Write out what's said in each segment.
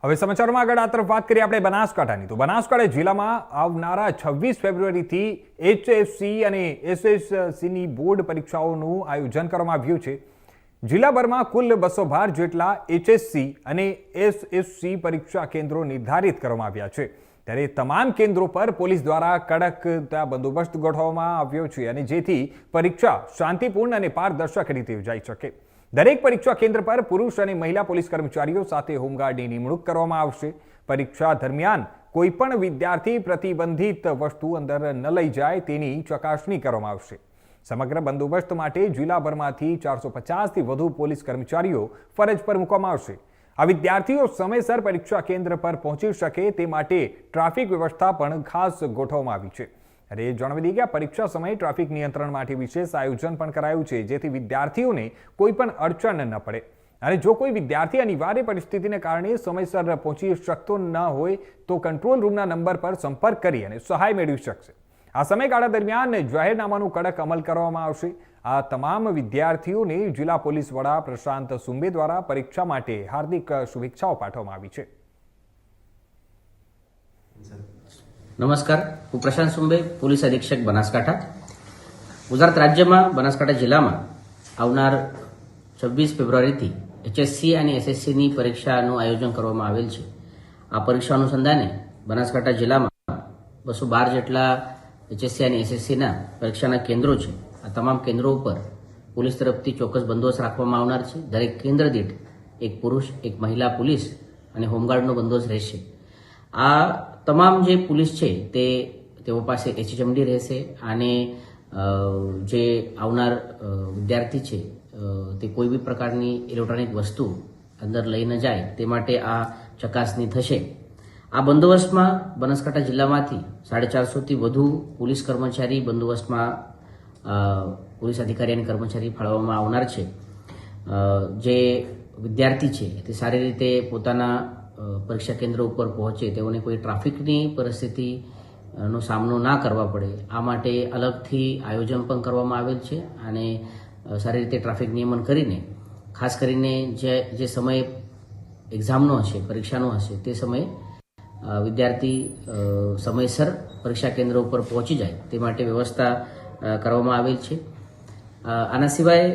હવે સમાચારોમાં આગળ આ તરફ વાત કરીએ આપણે બનાસકાંઠાની તો બનાસકાંઠા જિલ્લામાં આવનારા 26 ફેબ્રુઆરીથી HFC અને SSCની બોર્ડ પરીક્ષાઓનું આયોજન કરવામાં આવ્યું છે। જિલ્લાભરમાં કુલ 212 જેટલા HSC અને SSC પરીક્ષા કેન્દ્રો નિર્ધારિત કરવામાં આવ્યા છે, ત્યારે તમામ કેન્દ્રો પર પોલીસ દ્વારા કડક બંદોબસ્ત ગોઠવવામાં આવ્યો છે અને જેથી પરીક્ષા શાંતિપૂર્ણ અને પારદર્શક રીતે યોજાઈ શકે। દરેક પરીક્ષા કેન્દ્ર પર પુરુષ અને મહિલા પોલીસ કર્મચારીઓ સાથે હોમગાર્ડની નિમણૂક કરવામાં આવશે। પરીક્ષા દરમિયાન કોઈપણ વિદ્યાર્થી પ્રતિબંધિત વસ્તુ અંદર ન લઈ જાય તેની ચકાસણી કરવામાં આવશે। સમગ્ર બંદોબસ્ત માટે જિલ્લાભરમાંથી 450થી વધુ પોલીસ કર્મચારીઓ ફરજ પર મૂકવામાં આવશે। આ વિદ્યાર્થીઓ સમયસર પરીક્ષા કેન્દ્ર પર પહોંચી શકે તે માટે ટ્રાફિક વ્યવસ્થા પણ ખાસ ગોઠવવામાં આવી છે। અરે જણાવી દઈએ કે પરીક્ષા સમયે ટ્રાફિક નિયંત્રણ માટે વિશેષ આયોજન પણ કરાયું છે, જેથી વિદ્યાર્થીઓને કોઈ પણ અડચણ ન પડે અને જો કોઈ વિદ્યાર્થી અનિવાર્ય પરિસ્થિતિને કારણે સમયસર પહોંચી શકતો ન હોય તો કંટ્રોલ રૂમના નંબર પર સંપર્ક કરી અને સહાય મેળવી શકશે। આ સમયગાળા દરમિયાન જાહેરનામાનું કડક અમલ કરવામાં આવશે। આ તમામ વિદ્યાર્થીઓને જિલ્લા પોલીસ વડા પ્રશાંત સુંબે દ્વારા પરીક્ષા માટે હાર્દિક શુભેચ્છાઓ પાઠવવામાં આવી છે। નમસ્કાર, હું પ્રશાંત સુંબે, પોલીસ અધિક્ષક બનાસકાંઠા। ગુજરાત રાજ્યમાં બનાસકાંઠા જિલ્લામાં આવનાર 26 ફેબ્રુઆરીથી HSC અને SSCની પરીક્ષાનું આયોજન કરવામાં આવેલ છે। આ પરીક્ષા અનુસંધાને બનાસકાંઠા જિલ્લામાં 212 જેટલા HSC અને SSCના પરીક્ષાના કેન્દ્રો છે। આ તમામ કેન્દ્રો ઉપર પોલીસ તરફથી ચોક્કસ બંદોબસ્ત રાખવામાં આવનાર છે। દરેક કેન્દ્ર દીઠ એક પુરુષ, એક મહિલા પોલીસ અને હોમગાર્ડનો બંદોબસ્ત રહેશે। આ તમામ જે પોલીસ છે તેઓ પાસે HMD રહેશે અને જે આવનાર વિદ્યાર્થી છે તે કોઈ બી પ્રકારની ઇલેક્ટ્રોનિક વસ્તુ અંદર લઈ ન જાય તે માટે આ ચકાસણી થશે। આ બંદોબસ્તમાં બનાસકાંઠા જિલ્લામાંથી 450થી વધુ પોલીસ કર્મચારી બંદોબસ્તમાં પોલીસ અધિકારી અને કર્મચારી ફાળવવામાં આવનાર છે। જે વિદ્યાર્થી છે તે સારી રીતે પોતાના પરીક્ષા કેન્દ્ર ઉપર પહોંચે, તેઓને કોઈ ટ્રાફિકની પરિસ્થિતિનો સામનો ના કરવા પડે આ માટે અલગથી આયોજન પણ કરવામાં આવેલ છે અને સારી રીતે ટ્રાફિક નિયમન કરીને ખાસ કરીને જે સમય એક્ઝામનો હશે, પરીક્ષાનો હશે તે સમયે વિદ્યાર્થી સમયસર પરીક્ષા કેન્દ્ર ઉપર પહોંચી જાય તે માટે વ્યવસ્થા કરવામાં આવેલ છે। આના સિવાય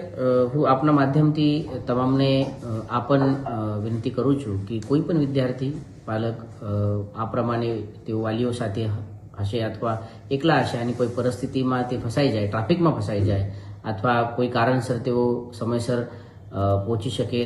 હું આપના માધ્યમથી તમામને આ પણ વિનંતી કરું છું કે કોઈ પણ વિદ્યાર્થી બાળક આ પ્રમાણે તેઓ વાલીઓ સાથે હશે અથવા એકલા હશે અને કોઈ પરિસ્થિતિમાં તે ફસાઈ જાય, ટ્રાફિકમાં ફસાઈ જાય અથવા કોઈ કારણસર તેઓ સમયસર પહોંચી શકે